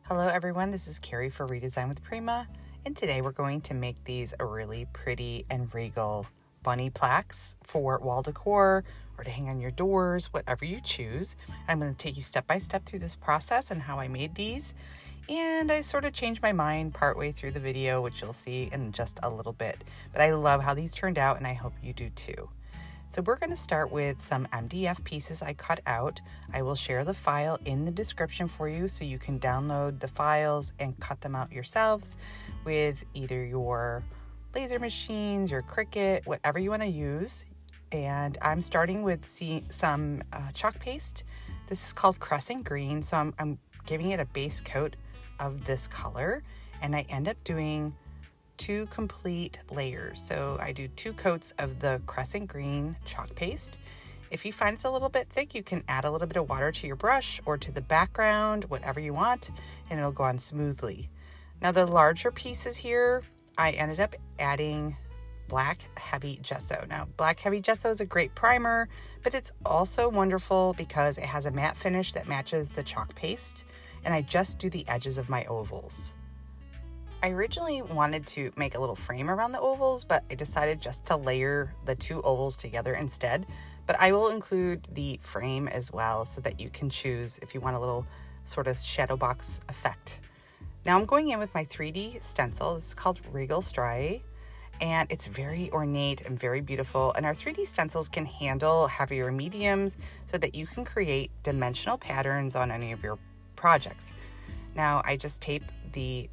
Hello everyone, this is Cari for Redesign with Prima, and today we're going to make these really pretty and regal bunny plaques for wall decor or to hang on your doors, whatever you choose. I'm going to take you step by step through this process and how I made these, and I sort of changed my mind partway through the video, which you'll see in just a little bit. But I love how these turned out, and I hope you do too. So we're going to start with some MDF pieces I cut out. I will share the file in the description for you so you can download the files and cut them out yourselves with either your laser machines, your Cricut, whatever you want to use. And I'm starting with some chalk paste. This is called Crescent Green, so I'm giving it a base coat of this color, and I end up doing 2 complete layers. So I do 2 coats of the Crescent Green chalk paste. If you find it's a little bit thick, you can add a little bit of water to your brush or to the background, whatever you want, and it'll go on smoothly. Now the larger pieces here, I ended up adding black heavy gesso. Now black heavy gesso is a great primer, but it's also wonderful because it has a matte finish that matches the chalk paste, and I just do the edges of my ovals. I originally wanted to make a little frame around the ovals, but I decided just to layer the 2 ovals together instead. But I will include the frame as well so that you can choose if you want a little sort of shadow box effect. Now I'm going in with my 3D stencil. This is called Regal Striae, and it's very ornate and very beautiful. And our 3D stencils can handle heavier mediums so that you can create dimensional patterns on any of your projects. Now I just tape the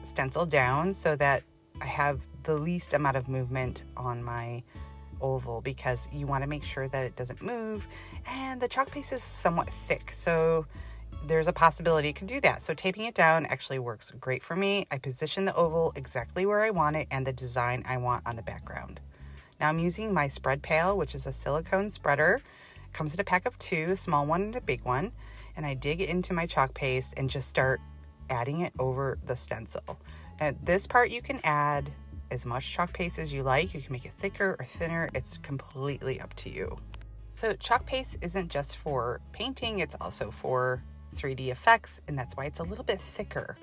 stencil down so that I have the least amount of movement on my oval, because you want to make sure that it doesn't move, and the chalk paste is somewhat thick, so there's a possibility it could do that. So taping it down actually works great for me. I position the oval exactly where I want it and the design I want on the background. Now I'm using my spread pail, which is a silicone spreader. It comes in a pack of 2, a small one and a big one, and I dig into my chalk paste and just start adding it over the stencil. Now this part you can add as much chalk paste as you like. You can make it thicker or thinner. It's completely up to you. So chalk paste isn't just for painting, it's also for 3D effects, and that's why it's a little bit thicker.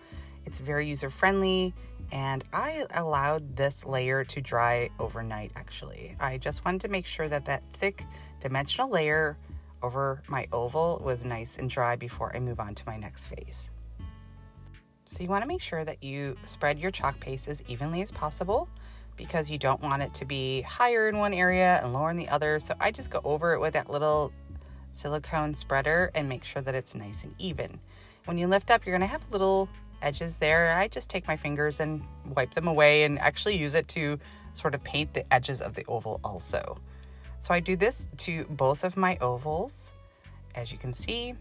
It's very user-friendly, and I allowed this layer to dry overnight actually. I just wanted to make sure that that thick dimensional layer over my oval was nice and dry before I move on to my next phase. So you want to make sure that you spread your chalk paste as evenly as possible, because you don't want it to be higher in one area and lower in the other. So I just go over it with that little silicone spreader and make sure that it's nice and even. When you lift up, you're going to have little edges there. I just take my fingers and wipe them away and actually use it to sort of paint the edges of the oval also. So I do this to both of my ovals, as you can see,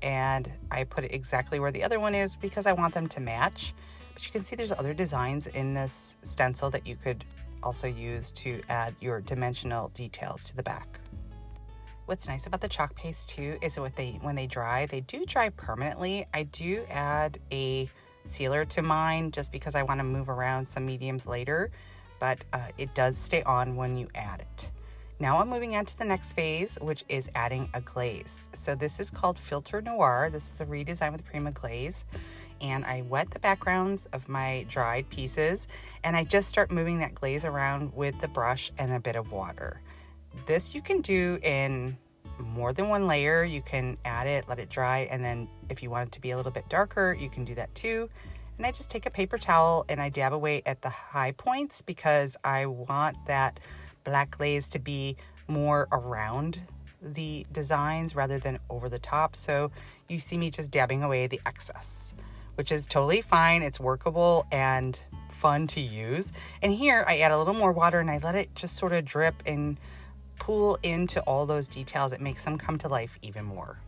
and I put it exactly where the other one is because I want them to match. But you can see there's other designs in this stencil that you could also use to add your dimensional details to the back. What's nice about the chalk paste too is when they dry, they do dry permanently. I do add a sealer to mine just because I want to move around some mediums later, but it does stay on when you add it. Now I'm moving on to the next phase, which is adding a glaze. So this is called Filter Noir. This is a Redesign with Prima glaze. And I wet the backgrounds of my dried pieces, and I just start moving that glaze around with the brush and a bit of water. This you can do in more than one layer. You can add it, let it dry, and then if you want it to be a little bit darker, you can do that too. And I just take a paper towel and I dab away at the high points because I want that black glaze to be more around the designs rather than over the top. So you see me just dabbing away the excess, which is totally fine. It's workable and fun to use. And here I add a little more water and I let it just sort of drip and pool into all those details. It makes them come to life even more.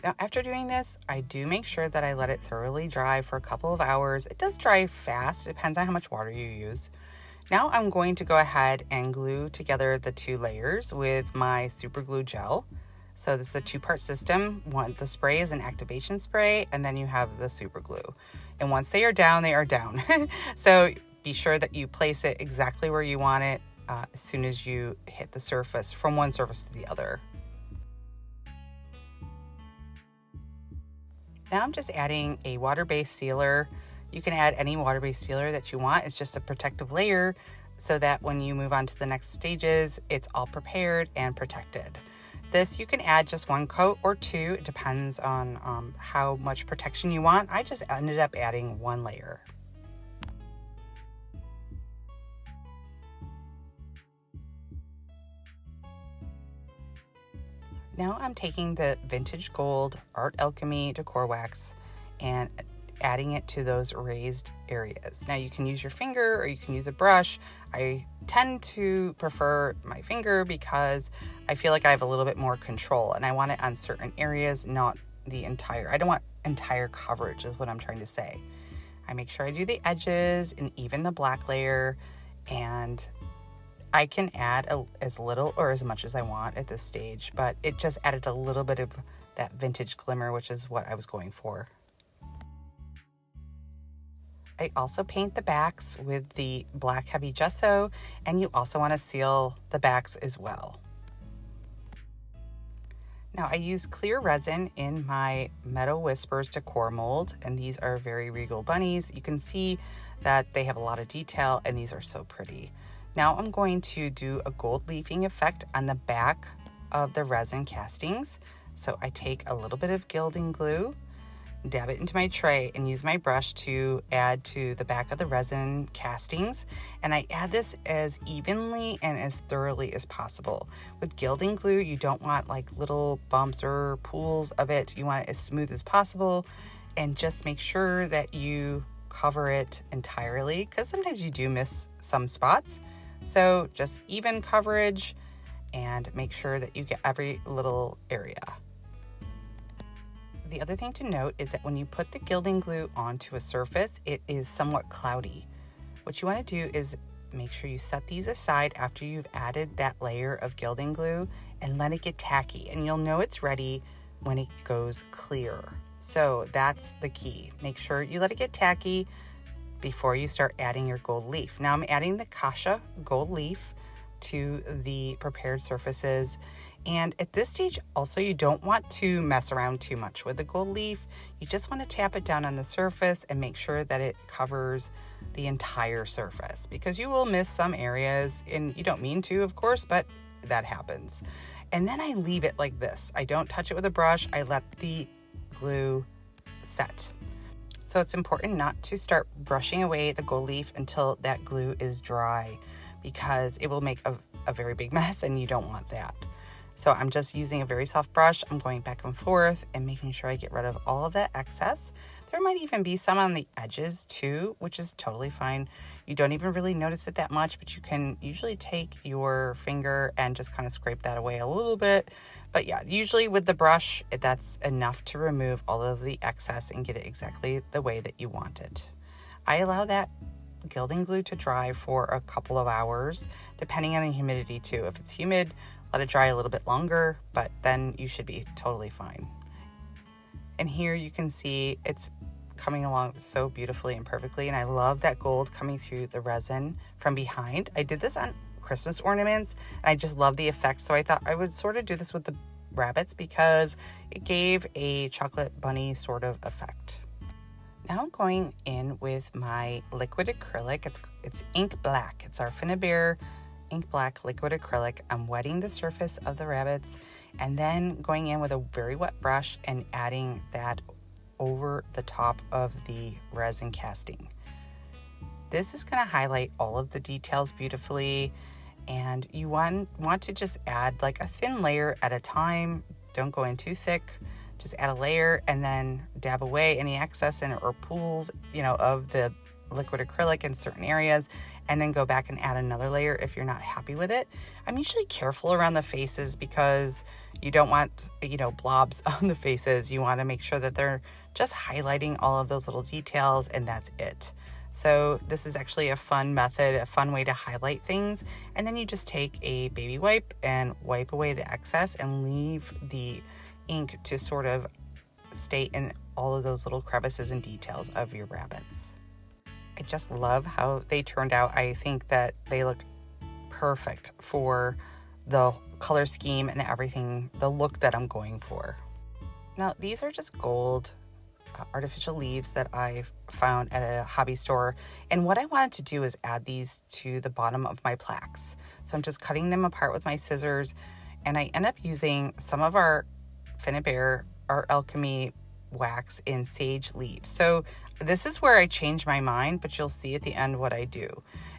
Now, after doing this, I do make sure that I let it thoroughly dry for a couple of hours. It does dry fast. It depends on how much water you use. Now I'm going to go ahead and glue together the 2 layers with my super glue gel. So this is a 2-part system. The spray is an activation spray, and then you have the super glue. And once they are down, they are down. So be sure that you place it exactly where you want it as soon as you hit the surface, from one surface to the other. Now I'm just adding a water-based sealer. You can add any water-based sealer that you want. It's just a protective layer so that when you move on to the next stages, it's all prepared and protected. This, you can add just one coat or two. It depends on how much protection you want. I just ended up adding one layer. Now I'm taking the Vintage Gold Art Alchemy Decor Wax and adding it to those raised areas. Now you can use your finger or you can use a brush. I tend to prefer my finger because I feel like I have a little bit more control, and I want it on certain areas, not the entire. I don't want entire coverage is what I'm trying to say. I make sure I do the edges and even the black layer, and I can add as little or as much as I want at this stage, but it just added a little bit of that vintage glimmer, which is what I was going for. I also paint the backs with the black heavy gesso, and you also want to seal the backs as well. Now I use clear resin in my Meadow Whispers Decor Mould, and these are very Regal bunnies. You can see that they have a lot of detail, and these are so pretty. Now I'm going to do a gold leafing effect on the back of the resin castings. So I take a little bit of gilding glue, dab it into my tray, and use my brush to add to the back of the resin castings. And I add this as evenly and as thoroughly as possible. With gilding glue, you don't want like little bumps or pools of it. You want it as smooth as possible, and just make sure that you cover it entirely, because sometimes you do miss some spots. So just even coverage and make sure that you get every little area. The other thing to note is that when you put the gilding glue onto a surface, it is somewhat cloudy. What you want to do is make sure you set these aside after you've added that layer of gilding glue and let it get tacky. And you'll know it's ready when it goes clear. So that's the key. Make sure you let it get tacky before you start adding your gold leaf. Now I'm adding the Kasha gold leaf to the prepared surfaces. And at this stage also, you don't want to mess around too much with the gold leaf. You just want to tap it down on the surface and make sure that it covers the entire surface, because you will miss some areas, and you don't mean to, of course, but that happens. And then I leave it like this. I don't touch it with a brush. I let the glue set. So it's important not to start brushing away the gold leaf until that glue is dry, because it will make a very big mess, and you don't want that. So I'm just using a very soft brush. I'm going back and forth and making sure I get rid of all of that excess. There might even be some on the edges too, which is totally fine. You don't even really notice it that much, but you can usually take your finger and just kind of scrape that away a little bit. But yeah, usually with the brush, that's enough to remove all of the excess and get it exactly the way that you want it. I allow that gilding glue to dry for a couple of hours, depending on the humidity too. If it's humid, let it dry a little bit longer, but then you should be totally fine. And here you can see it's coming along so beautifully and perfectly. And I love that gold coming through the resin from behind. I did this on Christmas ornaments, and I just love the effect. So I thought I would sort of do this with the rabbits because it gave a chocolate bunny sort of effect. Now I'm going in with my liquid acrylic. It's ink black. It's our Finnabair ink black liquid acrylic. I'm wetting the surface of the rabbits and then going in with a very wet brush and adding that over the top of the resin casting. This is going to highlight all of the details beautifully, and you want to just add like a thin layer at a time. Don't go in too thick. Just add a layer and then dab away any excess or pools, of the liquid acrylic in certain areas, and then go back and add another layer if you're not happy with it. I'm usually careful around the faces because you don't want, blobs on the faces. You want to make sure that they're just highlighting all of those little details, and that's it. So this is actually a fun method, a fun way to highlight things. And then you just take a baby wipe and wipe away the excess and leave the ink to sort of stay in all of those little crevices and details of your rabbits. I just love how they turned out. I think that they look perfect for the color scheme and everything, the look that I'm going for. Now, these are just gold artificial leaves that I found at a hobby store. And what I wanted to do is add these to the bottom of my plaques. So I'm just cutting them apart with my scissors, and I end up using some of our Finnabair, our alchemy wax in sage leaves. So this is where I change my mind, but you'll see at the end what I do.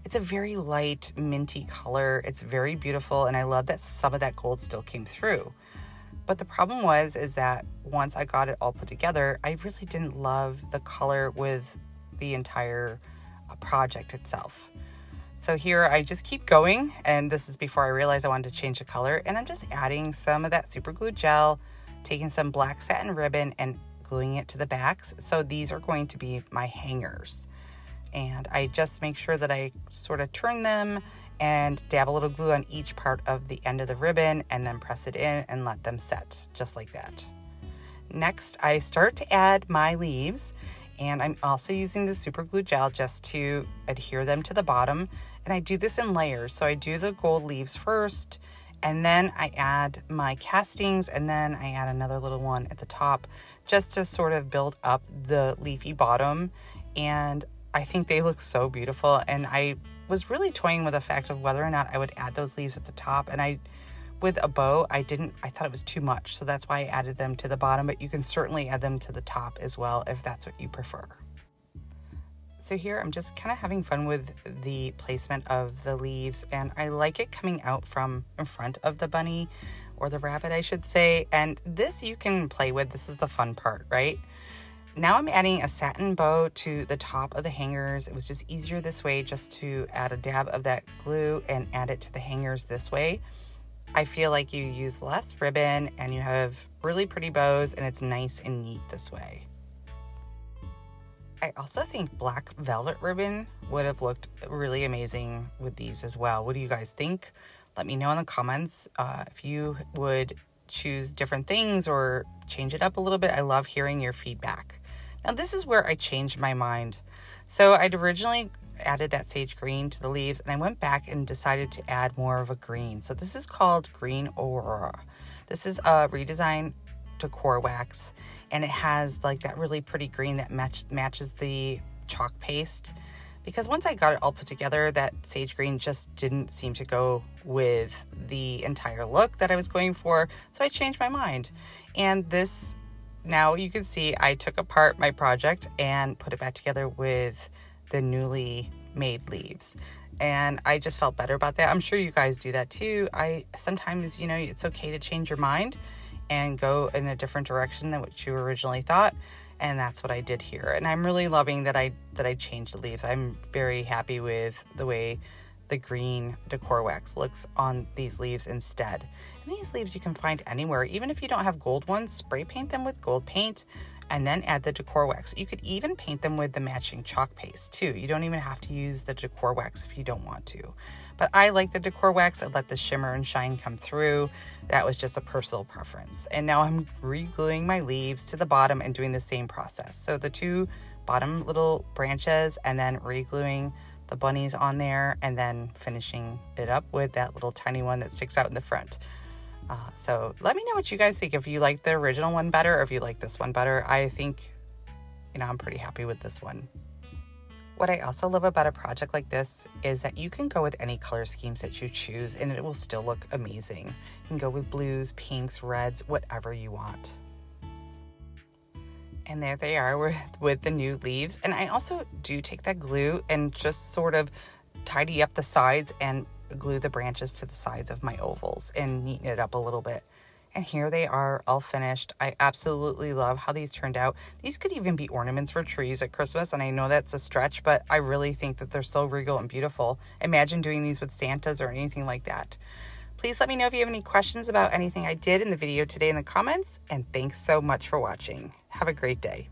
It's a very light minty color. It's very beautiful, and I love that some of that gold still came through. But the problem is that once I got it all put together, I really didn't love the color with the entire project itself. So here I just keep going, and this is before I realized I wanted to change the color, and I'm just adding some of that super glue gel, taking some black satin ribbon and gluing it to the backs. So these are going to be my hangers. And I just make sure that I sort of turn them and dab a little glue on each part of the end of the ribbon, and then press it in and let them set just like that. Next, I start to add my leaves, and I'm also using the super glue gel just to adhere them to the bottom. And I do this in layers. So I do the gold leaves first, and then I add my castings, and then I add another little one at the top just to sort of build up the leafy bottom. And I think they look so beautiful, and I was really toying with the fact of whether or not I would add those leaves at the top, and with a bow, I thought it was too much, so that's why I added them to the bottom, but you can certainly add them to the top as well if that's what you prefer. So here I'm just kind of having fun with the placement of the leaves, and I like it coming out from in front of the bunny, or the rabbit I should say, and this you can play with. This is the fun part, right? Now I'm adding a satin bow to the top of the hangers. It was just easier this way, just to add a dab of that glue and add it to the hangers this way. I feel like you use less ribbon and you have really pretty bows, and it's nice and neat this way. I also think black velvet ribbon would have looked really amazing with these as well. What do you guys think? Let me know in the comments if you would choose different things or change it up a little bit. I love hearing your feedback. Now this is where I changed my mind. So I'd originally added that sage green to the leaves, and I went back and decided to add more of a green. So this is called Green Aurora. This is a Redesign decor wax, and it has like that really pretty green that matches the chalk paste. Because once I got it all put together, that sage green just didn't seem to go with the entire look that I was going for. So I changed my mind. And this, now you can see I took apart my project and put it back together with the newly made leaves. And I just felt better about that. I'm sure you guys do that too. Sometimes, it's okay to change your mind and go in a different direction than what you originally thought. And that's what I did here. And I'm really loving that I changed the leaves. I'm very happy with the way the green decor wax looks on these leaves instead. And these leaves you can find anywhere. Even if you don't have gold ones, spray paint them with gold paint and then add the decor wax. You could even paint them with the matching chalk paste too. You don't even have to use the decor wax if you don't want to. But I like the decor wax. I let the shimmer and shine come through. That was just a personal preference. And now I'm re-gluing my leaves to the bottom and doing the same process. So the two bottom little branches, and then re-gluing the bunnies on there, and then finishing it up with that little tiny one that sticks out in the front. So let me know what you guys think. If you like the original one better, or if you like this one better. I think, I'm pretty happy with this one. What I also love about a project like this is that you can go with any color schemes that you choose, and it will still look amazing. You can go with blues, pinks, reds, whatever you want. And there they are with the new leaves. And I also do take that glue and just sort of tidy up the sides and glue the branches to the sides of my ovals and neaten it up a little bit. And here they are all finished. I absolutely love how these turned out. These could even be ornaments for trees at Christmas, and I know that's a stretch, but I really think that they're so regal and beautiful. Imagine doing these with Santas or anything like that. Please let me know if you have any questions about anything I did in the video today in the comments, and thanks so much for watching. Have a great day.